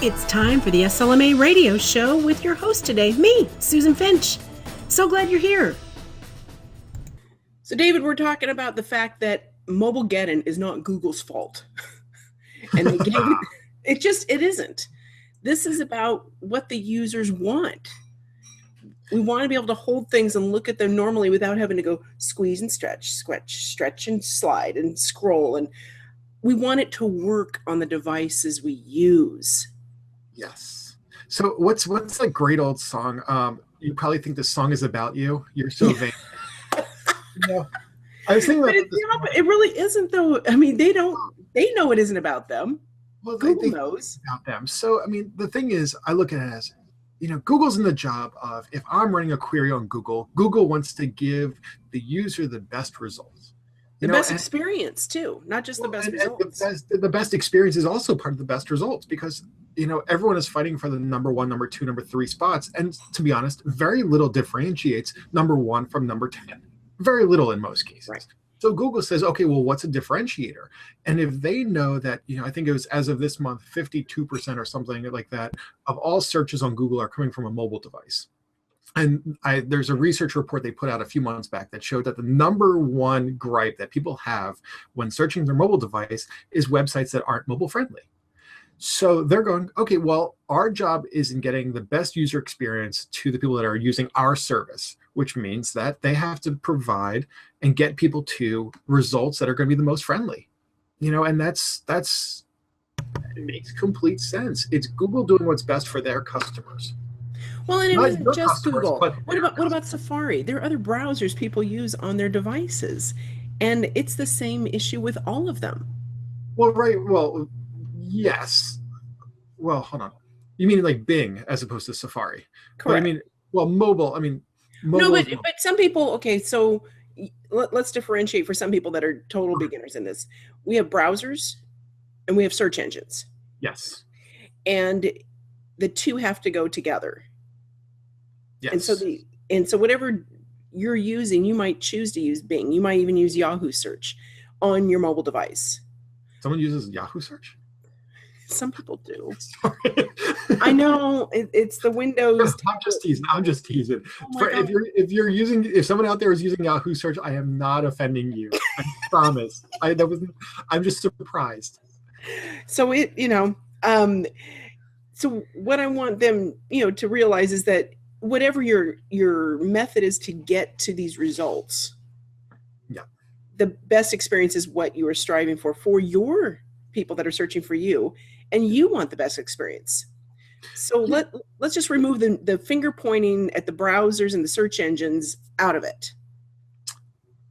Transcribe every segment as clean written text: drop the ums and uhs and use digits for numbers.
It's time for the SLMA radio show with your host today, me, Susan Finch. So glad you're here. So, David, we're talking about the fact that Mobilegeddon is not Google's fault. And they gave it isn't. This is about what the users want. We want to be able to hold things and look at them normally without having to go squeeze and stretch and slide and scroll. And we want it to work on the devices we use. Yes. So what's that great old song? You probably think this song is about you. You're so vain. I was thinking about it really isn't, though. I mean, they know it isn't about them. Well, Google knows about them. So, I mean, the thing is, I look at it as, Google's in the job of, if I'm running a query on Google, Google wants to give the user the best results. The best experience, too, not just the best results. The best experience is also part of the best results because, everyone is fighting for the number 1, number 2, number 3 spots. And to be honest, very little differentiates number 1 from number 10. Very little in most cases. Right. So Google says, okay, well, what's a differentiator? And if they know that, I think it was as of this month, 52% or something like that of all searches on Google are coming from a mobile device. And there's a research report they put out a few months back that showed that the number one gripe that people have when searching their mobile device is websites that aren't mobile friendly. So they're going, okay, well, our job is in getting the best user experience to the people that are using our service, which means that they have to provide and get people to results that are going to be the most friendly. And that's it makes complete sense. It's Google doing what's best for their customers. Well, and it wasn't just Google. What about Safari? There are other browsers people use on their devices, and it's the same issue with all of them. Well, right. Well, yes. Well, hold on. You mean like Bing as opposed to Safari? Correct. But mobile. No, but some people. Okay, so let's differentiate for some people that are total beginners in this. We have browsers, and we have search engines. Yes. And the two have to go together. Yes. And so whatever you're using, you might choose to use Bing. You might even use Yahoo Search on your mobile device. Someone uses Yahoo Search? Some people do. Sorry. I know it's the Windows. I'm just teasing. If someone out there is using Yahoo Search, I am not offending you. I promise. I'm just surprised. So so what I want them, to realize is that whatever your method is to get to these results, the best experience is what you are striving for your people that are searching for you, and you want the best experience. So let's just remove the finger pointing at the browsers and the search engines out of it.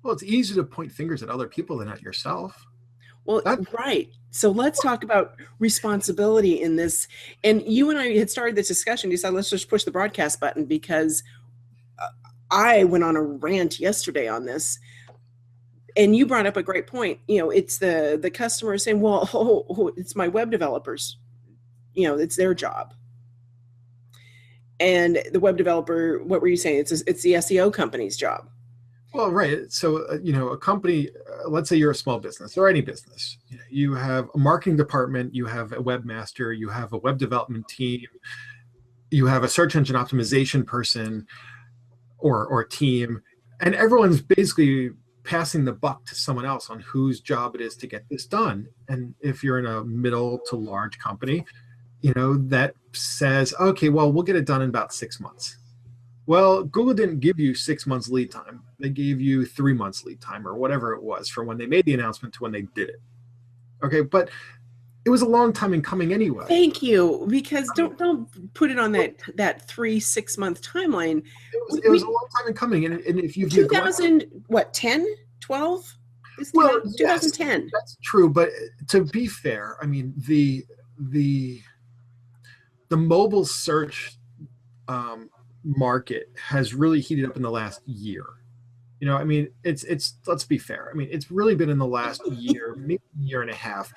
Well, it's easier to point fingers at other people than at yourself. Well, right. So let's talk about responsibility in this. And you and I had started this discussion. You said, let's just push the broadcast button because I went on a rant yesterday on this. And you brought up a great point. It's the customer saying, well, it's my web developers. It's their job. And the web developer, what were you saying? It's the SEO company's job. Well, right. So, a company, let's say you're a small business or any business, you have a marketing department, you have a webmaster, you have a web development team, you have a search engine optimization person or team, and everyone's basically passing the buck to someone else on whose job it is to get this done. And if you're in a middle to large company, that says, okay, well, we'll get it done in about 6 months. Well, Google didn't give you 6 months lead time. They gave you 3 months lead time or whatever it was from when they made the announcement to when they did it. Okay, but it was a long time in coming anyway. Thank you, because don't put it on that 3-6 month timeline. It was a long time in coming, and if you 10, 12? Well, 2010. Yes, that's true, but to be fair, the mobile search market has really heated up in the last year. It's let's be fair. It's really been in the last year, maybe year and a half,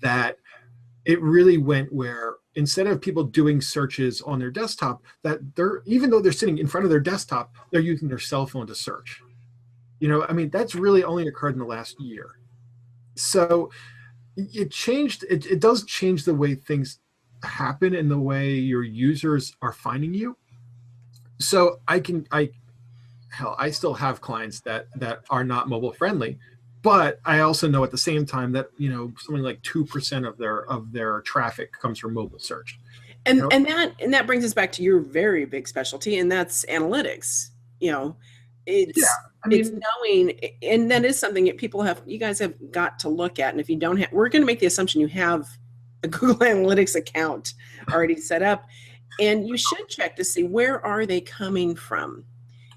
that it really went where instead of people doing searches on their desktop, that even though they're sitting in front of their desktop, they're using their cell phone to search. That's really only occurred in the last year. So it changed. It does change the way things happen in the way your users are finding you. So I still have clients that are not mobile friendly, but I also know at the same time that, something like 2% of their traffic comes from mobile search. And that brings us back to your very big specialty, and that's analytics. It's knowing, and that is something that you guys have got to look at. And if you don't have, we're going to make the assumption you have a Google Analytics account already set up, and you should check to see where are they coming from.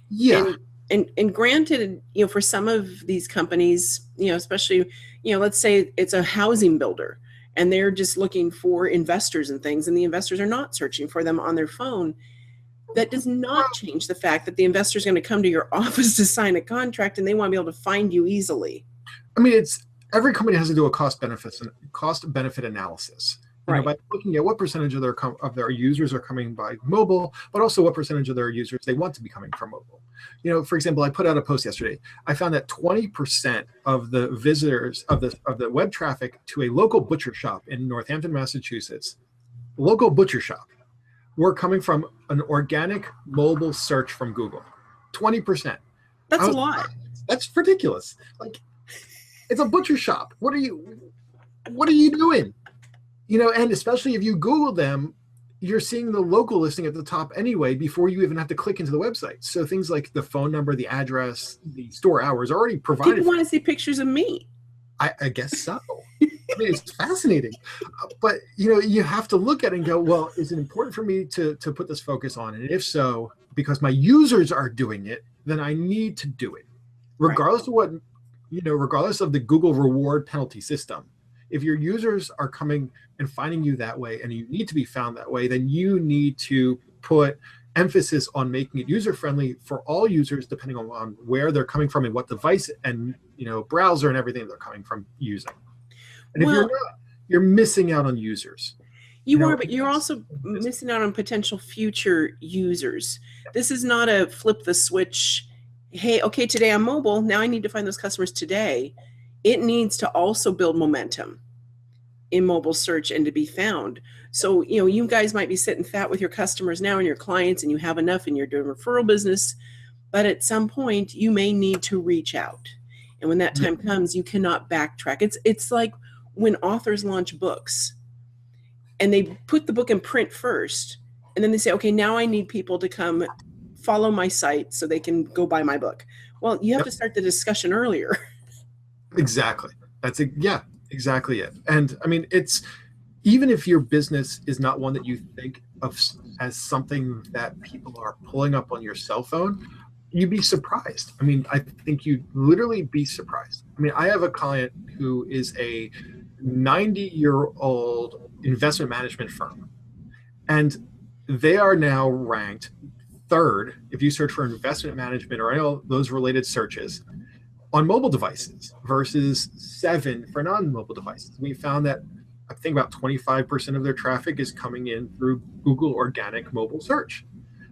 Yeah. And granted, for some of these companies, especially, let's say it's a housing builder and they're just looking for investors and things, and the investors are not searching for them on their phone. That does not change the fact that the investor is going to come to your office to sign a contract, and they want to be able to find you easily. I mean, every company has to do a cost benefit analysis. Right. By looking at what percentage of their users are coming by mobile, but also what percentage of their users they want to be coming from mobile. For example, I put out a post yesterday. I found that 20% of the visitors of the web traffic to a local butcher shop in Northampton, Massachusetts, were coming from an organic mobile search from Google. 20%. That's a lot. That's ridiculous. Like, it's a butcher shop. What are you doing? And especially if you Google them, you're seeing the local listing at the top anyway before you even have to click into the website. So things like the phone number, the address, the store hours are already provided. People want to see pictures of me. I guess so. I mean, it's fascinating. But, you have to look at it and go, well, is it important for me to put this focus on? And if so, because my users are doing it, then I need to do it. Regardless of what, regardless of the Google reward penalty system. If your users are coming and finding you that way, and you need to be found that way, then you need to put emphasis on making it user-friendly for all users, depending on where they're coming from and what device and browser and everything they're coming from using. And if you're not, you're missing out on users. You are, but you're also missing out on potential future users. This is not a flip the switch. Hey, okay, today I'm mobile. Now I need to find those customers today. It needs to also build momentum in mobile search and to be found. So, you guys might be sitting fat with your customers now and your clients, and you have enough and you're doing referral business, but at some point you may need to reach out. And when that time comes, you cannot backtrack. It's like when authors launch books and they put the book in print first, and then they say, okay, now I need people to come follow my site so they can go buy my book. Well, you have to start the discussion earlier. Exactly. Exactly it. And I mean, even if your business is not one that you think of as something that people are pulling up on your cell phone, you'd be surprised. I mean, I think you'd literally be surprised. I mean, I have a client who is a 90-year-old investment management firm, and they are now ranked third if you search for investment management or any of those related searches on mobile devices versus 7 for non-mobile devices. We found that I think about 25% of their traffic is coming in through Google organic mobile search.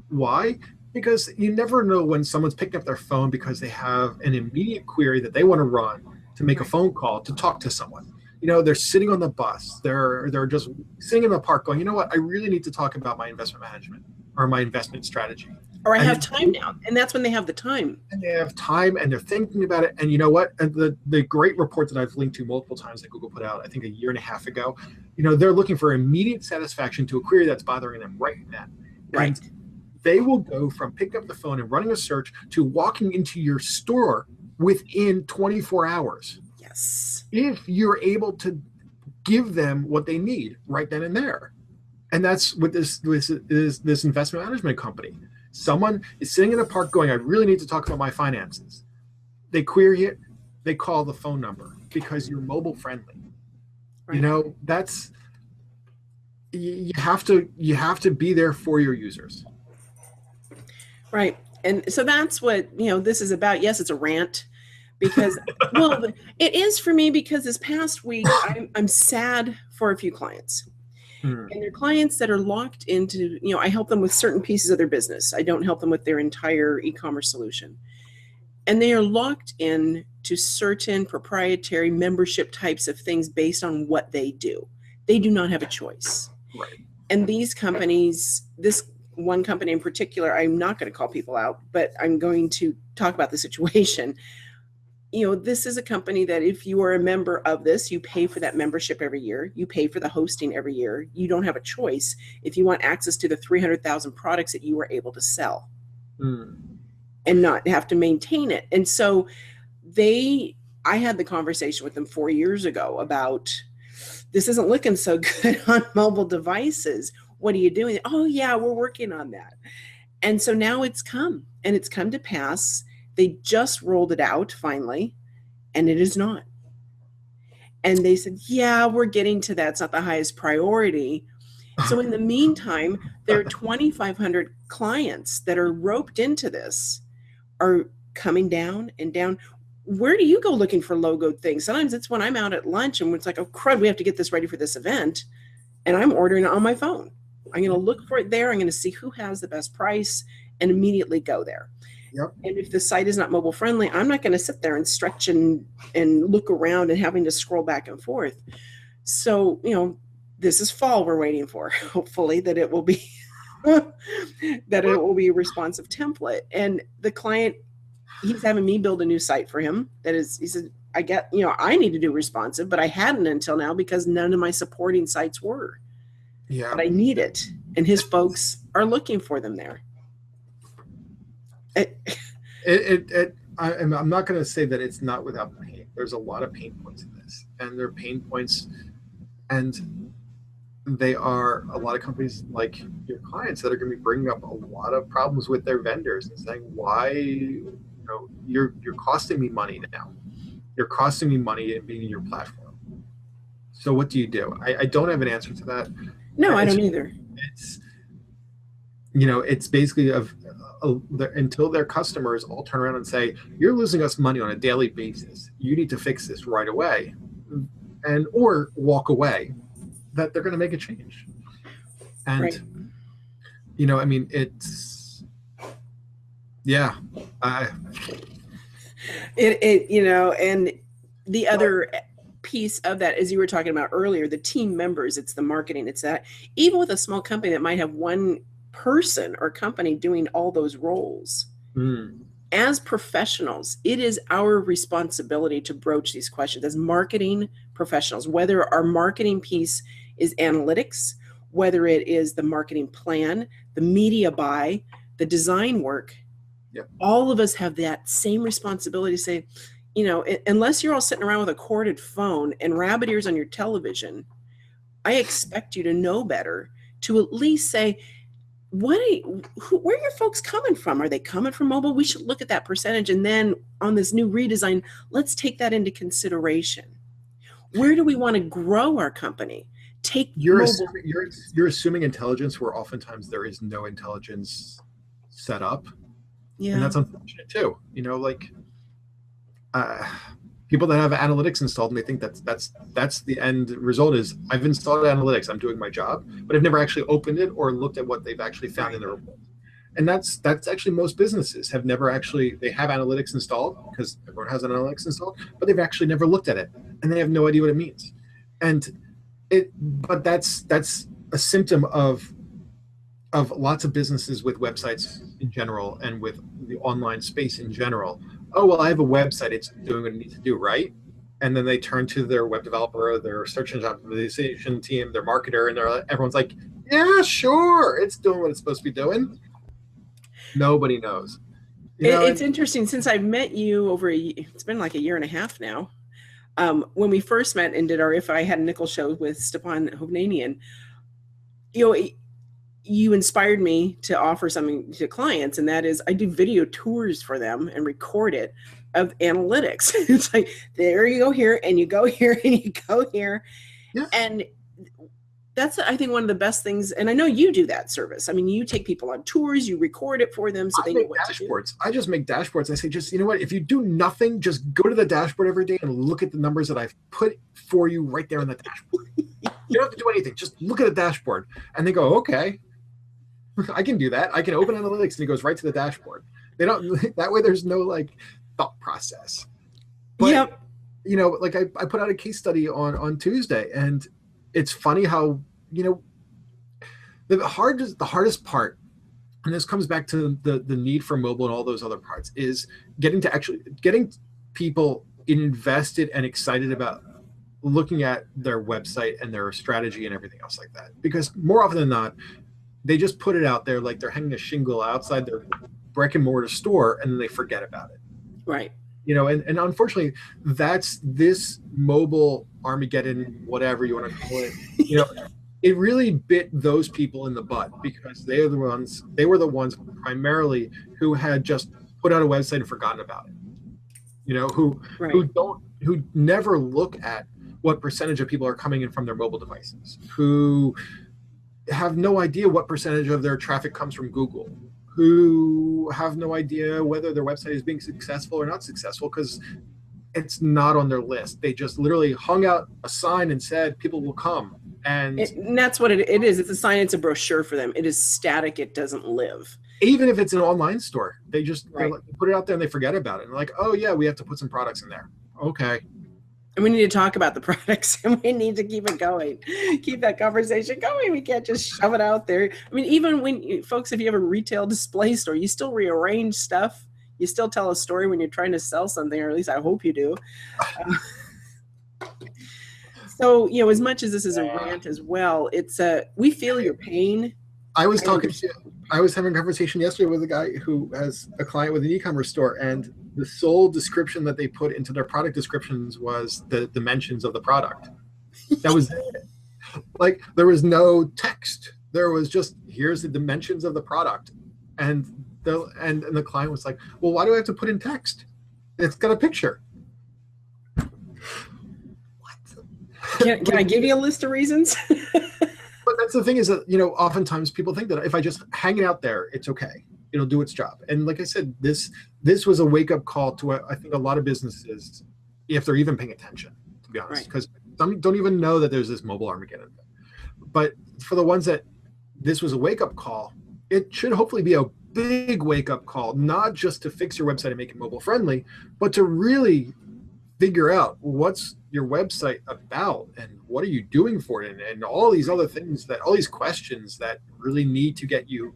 Why? Because you never know when someone's picking up their phone because they have an immediate query that they want to run to make a phone call to talk to someone. They're sitting on the bus. They're just sitting in the park going, you know what? I really need to talk about my investment management or my investment strategy. Or I have time now. And that's when they have the time. And they have time and they're thinking about it. And you know what? And the great report that I've linked to multiple times that Google put out, I think a year and a half ago, they're looking for immediate satisfaction to a query that's bothering them right now. Right. And they will go from picking up the phone and running a search to walking into your store within 24 hours. Yes. If you're able to give them what they need right then and there. And that's what this investment management company. Someone is sitting in a park going, I really need to talk about my finances. They query it, they call the phone number because you're mobile friendly. Right. That's you have to be there for your users. Right. And so that's what, this is about. Yes, it's a rant because, well, it is for me because this past week, I'm sad for a few clients. And they're clients that are locked into, I help them with certain pieces of their business. I don't help them with their entire e-commerce solution. And they are locked in to certain proprietary membership types of things based on what they do. They do not have a choice. Right. And these companies, this one company in particular, I'm not going to call people out, but I'm going to talk about the situation. This is a company that if you are a member of this, you pay for that membership every year. You pay for the hosting every year. You don't have a choice if you want access to the 300,000 products that you are able to sell and not have to maintain it. And so I had the conversation with them 4 years ago about, this isn't looking so good on mobile devices. What are you doing? Oh yeah, we're working on that. And so now it's come to pass. They just rolled it out finally, and it is not. And they said, yeah, we're getting to that. It's not the highest priority. So in the meantime, there are 2,500 clients that are roped into this are coming down and down. Where do you go looking for logoed things? Sometimes it's when I'm out at lunch and it's like, oh crud, we have to get this ready for this event. And I'm ordering it on my phone. I'm going to look for it there. I'm going to see who has the best price and immediately go there. Yep. And if the site is not mobile friendly, I'm not going to sit there and stretch and look around and having to scroll back and forth. So, this is fall we're waiting for, hopefully, that it will be that it will be a responsive template. And the client, he's having me build a new site for him. He said, I need to do responsive, but I hadn't until now because none of my supporting sites were. Yeah. But I need it. And his folks are looking for them there. I'm not going to say that it's not without pain. There's a lot of pain points in this, and there are pain points, and they are a lot of companies like your clients that are going to be bringing up a lot of problems with their vendors and saying, why, you're costing me money now. You're costing me money in being in your platform. So what do you do? I don't have an answer to that. No, I don't either. It's basically until their customers all turn around and say, you're losing us money on a daily basis. You need to fix this right away, or walk away, that they're going to make a change. And, right. It's, yeah. And the other piece of that, as you were talking about earlier, the team members, it's the marketing, it's that. Even with a small company that might have one person or company doing all those roles, as professionals, it is our responsibility to broach these questions as marketing professionals, whether our marketing piece is analytics, whether it is the marketing plan, the media buy, the design work. Yep. All of us have that same responsibility to say, unless you're all sitting around with a corded phone and rabbit ears on your television, I expect you to know better, to at least say, where are your folks coming from? Are they coming from mobile? We should look at that percentage. And then on this new redesign, let's take that into consideration. Where do we want to grow our company? You're assuming intelligence where oftentimes there is no intelligence set up. Yeah. And that's unfortunate too. People that have analytics installed and they think that's the end result is, I've installed analytics, I'm doing my job, but I've never actually opened it or looked at what they've actually found in the report. And that's actually most businesses have never actually, they have analytics installed because everyone has analytics installed, but they've actually never looked at it and they have no idea what it means. But that's a symptom of lots of businesses with websites in general and with the online space in general. Oh, well, I have a website, it's doing what it needs to do, right? And then they turn to their web developer, their search engine optimization team, their marketer, and everyone's like, yeah, sure, it's doing what it's supposed to be doing. Nobody knows. It's interesting, since I've met you it's been like a year and a half now. When we first met and did our If I Had a Nickel show with Stepan Hovnanian, you inspired me to offer something to clients, and that is I do video tours for them and record it of analytics. It's like, there you go here, and you go here, and you go here. Yeah. And that's, I think, one of the best things. And I know you do that service. I mean, you take people on tours, you record it for them so they know what dashboards. to do. I just make dashboards. I say, just, you know what, if you do nothing, just go to the dashboard every day and look at the numbers that I've put for you right there on the dashboard. You don't have to do anything. Just look at the dashboard. And they go, okay, I can do that. I can open analytics and it goes right to the dashboard. They don't, that way there's no thought process. But, yep. I put out a case study on Tuesday, and it's funny how, the hardest part, and this comes back to the need for mobile and all those other parts, is getting people invested and excited about looking at their website and their strategy and everything else like that. Because more often than not, they just put it out there like they're hanging a shingle outside their brick and mortar store, and then they forget about it. Right. And unfortunately, that's this mobile Armageddon, whatever you want to call it. It really bit those people in the butt, because they were the ones primarily who had just put out a website and forgotten about it. Who never look at what percentage of people are coming in from their mobile devices, who have no idea what percentage of their traffic comes from Google, who have no idea whether their website is being successful or not successful, because it's not on their list. They just literally hung out a sign and said people will come. And that's what it is. It's a sign. It's a brochure for them. It is static. It doesn't live. Even if it's an online store, they just put it out there and they forget about it. And like, oh yeah, we have to put some products in there. Okay. And we need to talk about the products, and we need to keep it going, keep that conversation going. We can't just shove it out there. I mean, even when folks, if you have a retail display store, you still rearrange stuff. You still tell a story when you're trying to sell something, or at least I hope you do. So, as much as this is a rant as well, it's we feel your pain. I was having a conversation yesterday with a guy who has a client with an e-commerce store, and the sole description that they put into their product descriptions was the dimensions of the product. That was it. Like, there was no text. There was just, here's the dimensions of the product. And the client was like, well, why do I have to put in text? It's got a picture. Can I give you a list of reasons? But that's the thing, is that, oftentimes people think that if I just hang it out there, it's okay. It'll do its job. And like I said, this was a wake-up call to, I think, a lot of businesses, if they're even paying attention, to be honest, because some don't even know that there's this mobile Armageddon. But for the ones that this was a wake-up call, it should hopefully be a big wake-up call, not just to fix your website and make it mobile friendly, but to really figure out what's your website about and what are you doing for it, and all these other things, all these questions that really need to get you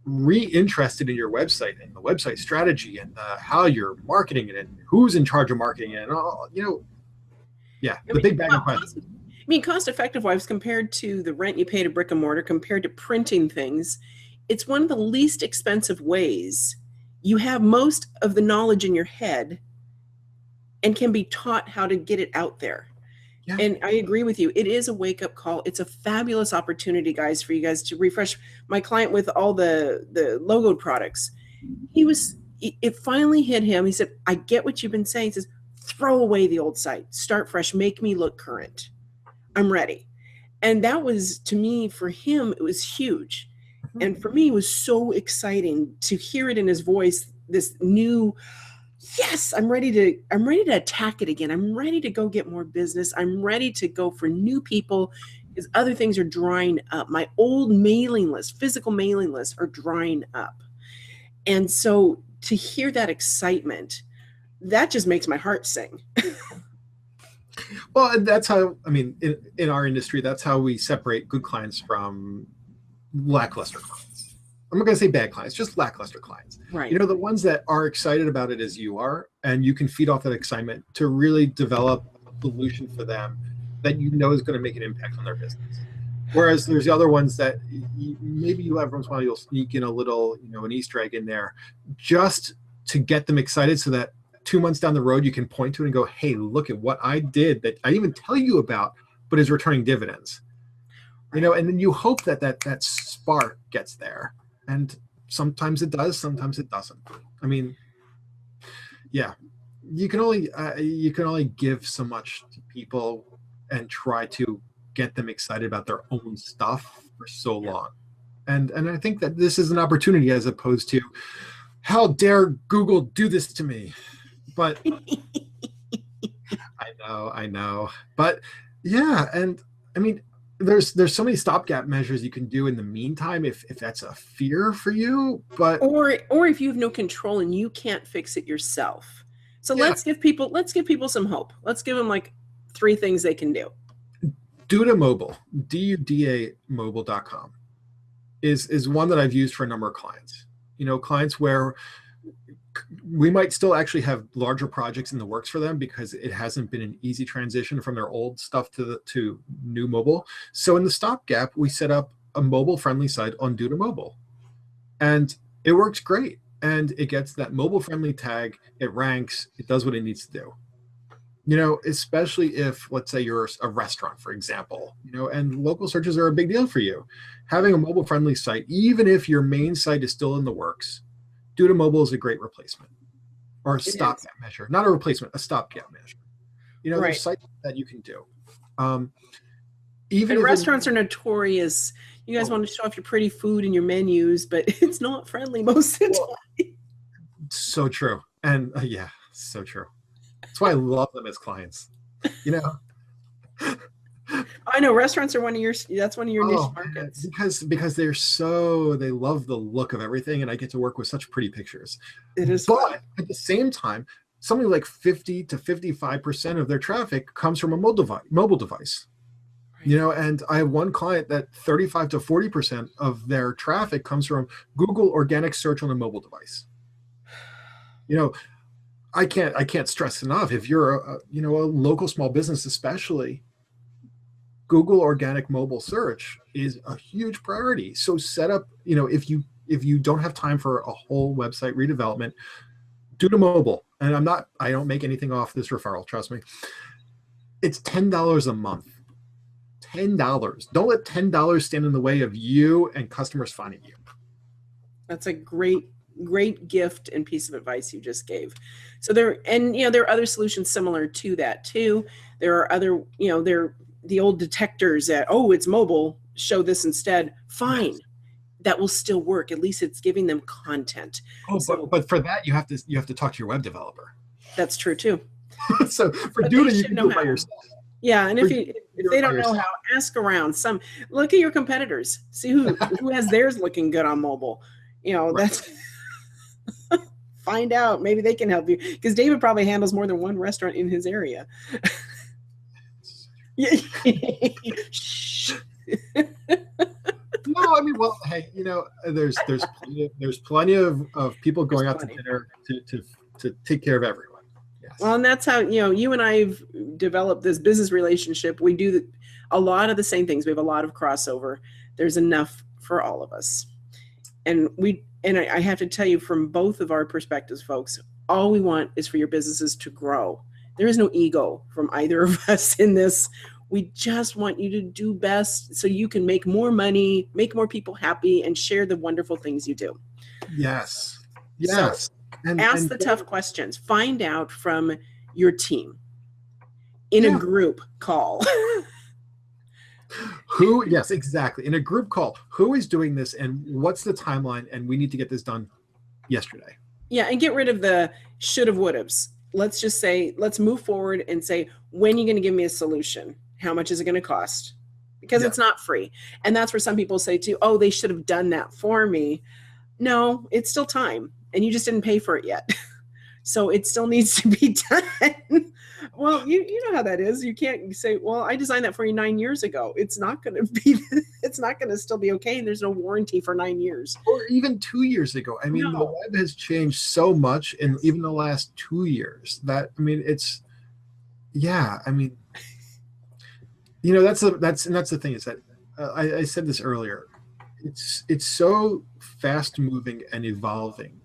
re-interested in your website and the website strategy and how you're marketing it and who's in charge of marketing it and all, the big bag of questions. I mean, cost-effective wise, compared to the rent you pay to brick and mortar, compared to printing things, it's one of the least expensive ways. You have most of the knowledge in your head and can be taught how to get it out there. Yeah. And I agree with you. It is a wake-up call. It's a fabulous opportunity, guys, for you guys to refresh. My client with all the logoed products, it finally hit him. He said, I get what you've been saying. He says, throw away the old site, start fresh, make me look current. I'm ready. And that was, to me, for him, it was huge. And for me, it was so exciting to hear it in his voice, this new, yes, I'm ready to attack it again. I'm ready to go get more business. I'm ready to go for new people, because other things are drying up. My old mailing list, physical mailing lists, are drying up. And so to hear that excitement, that just makes my heart sing. Well, and that's how, I mean, in our industry, that's how we separate good clients from lackluster clients. I'm not going to say bad clients, just lackluster clients. Right. The ones that are excited about it as you are, and you can feed off that excitement to really develop a solution for them that is going to make an impact on their business. Whereas there's the other ones that maybe you have once in a while, you'll sneak in a little, an Easter egg in there just to get them excited, so that 2 months down the road, you can point to it and go, hey, look at what I did that I didn't even tell you about, but is returning dividends. And then you hope that spark gets there. And sometimes it does, sometimes it doesn't. I mean, yeah, you can only give so much to people and try to get them excited about their own stuff for so long. And I think that this is an opportunity, as opposed to, how dare Google do this to me? But I know. But yeah, and I mean, there's so many stopgap measures you can do in the meantime if that's a fear for you. But or if you have no control and you can't fix it yourself. So let's give people some hope. Let's give them like 3 things they can do. Duda Mobile, DUDA mobile.com. is one that I've used for a number of clients. Clients where we might still actually have larger projects in the works for them because it hasn't been an easy transition from their old stuff to new mobile. So in the stopgap, we set up a mobile-friendly site on Due to Mobile, and it works great. And it gets that mobile-friendly tag. It ranks. It does what it needs to do. Especially if, let's say, you're a restaurant, for example, and local searches are a big deal for you. Having a mobile-friendly site, even if your main site is still in the works, Due to Mobile is a great replacement, or a stopgap measure. Not a replacement, a stopgap measure. Right. There's sites that you can do. Even restaurants are notorious. You guys want to show off your pretty food and your menus, but it's not friendly most of the time. So true. And yeah, so true. That's why I love them as clients. I know restaurants are one of your niche markets. Because they love the look of everything, and I get to work with such pretty pictures. It is but fun. At the same time, something like 50 to 55% of their traffic comes from a mobile device. Right. And I have one client that 35 to 40% of their traffic comes from Google organic search on a mobile device. I can't stress enough, if you're a local small business, especially, Google organic mobile search is a huge priority. So set up, if you don't have time for a whole website redevelopment, Due to Mobile. And I don't make anything off this referral, trust me. It's $10 a month. $10. Don't let $10 stand in the way of you and customers finding you. That's a great gift and piece of advice you just gave. So there are other solutions similar to that too. There are other, the old detectors that, it's mobile, show this instead. Fine. Yes. That will still work. At least it's giving them content. But for that, you have to talk to your web developer. That's true too. So for Duda, you can do it by yourself. Yeah, and if they don't know how, ask around. Look at your competitors. See who has theirs looking good on mobile. That's find out. Maybe they can help you, because David probably handles more than one restaurant in his area. No, I mean, well, hey, there's plenty of people going out to dinner to take care of everyone. Yes. Well, and that's how you and I've developed this business relationship. We do a lot of the same things. We have a lot of crossover. There's enough for all of us, and I have to tell you, from both of our perspectives, folks, all we want is for your businesses to grow. There is no ego from either of us in this. We just want you to do best so you can make more money, make more people happy, and share the wonderful things you do. Yes. So ask the tough questions. Find out from your team in a group call. Yes, exactly. In a group call, who is doing this and what's the timeline? And we need to get this done yesterday. Yeah. And get rid of the shoulda, wouldas. Let's move forward and say, when are you going to give me a solution? How much is it going to cost? Because it's not free. And that's where some people say too, they should have done that for me. No, it's still time. And you just didn't pay for it yet. So it still needs to be done. Well, you know how that is. You can't say, well, I designed that for you 9 years ago. It's not going to still be okay. And there's no warranty for 9 years. Or even 2 years ago. I mean, the web has changed so much in even the last 2 years that, I mean, that's the thing is that I said this earlier. It's so fast moving and evolving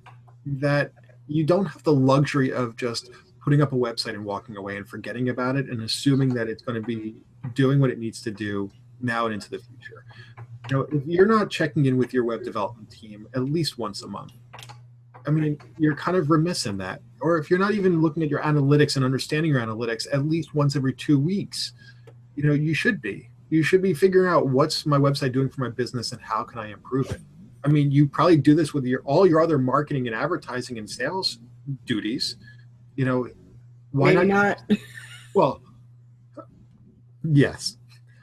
that you don't have the luxury of just putting up a website and walking away and forgetting about it and assuming that it's going to be doing what it needs to do now and into the future. If you're not checking in with your web development team at least once a month, I mean, you're kind of remiss in that. Or if you're not even looking at your analytics and understanding your analytics at least once every 2 weeks, you should be. You should be figuring out, what's my website doing for my business and how can I improve it? I mean, you probably do this with all your other marketing and advertising and sales duties. Why not? Well, yes,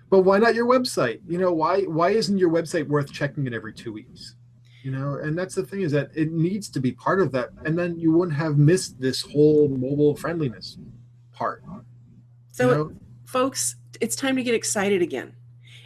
but why not your website? Why isn't your website worth checking in every 2 weeks? And that's the thing, is that it needs to be part of that. And then you wouldn't have missed this whole mobile friendliness part. So folks, it's time to get excited again.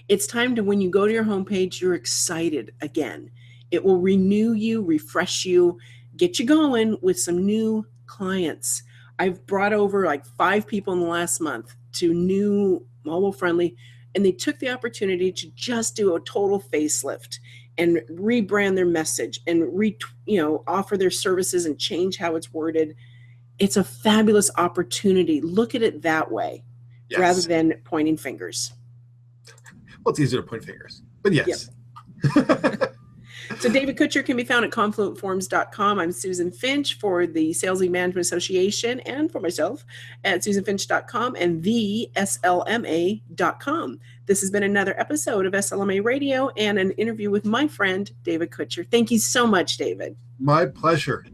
It's time to, when you go to your homepage, you're excited again. It will renew you, refresh you, get you going with some new clients. I've brought over like 5 people in the last month to new mobile friendly, and they took the opportunity to just do a total facelift and rebrand their message and offer their services and change how it's worded. It's a fabulous opportunity. Look at it that way, Yes. rather than pointing fingers. Well, it's easier to point fingers, but yes. Yep. So David Kutcher can be found at confluentforms.com. I'm Susan Finch for the Sales Lead Management Association, and for myself at susanfinch.com and theslma.com. This has been another episode of SLMA Radio and an interview with my friend, David Kutcher. Thank you so much, David. My pleasure.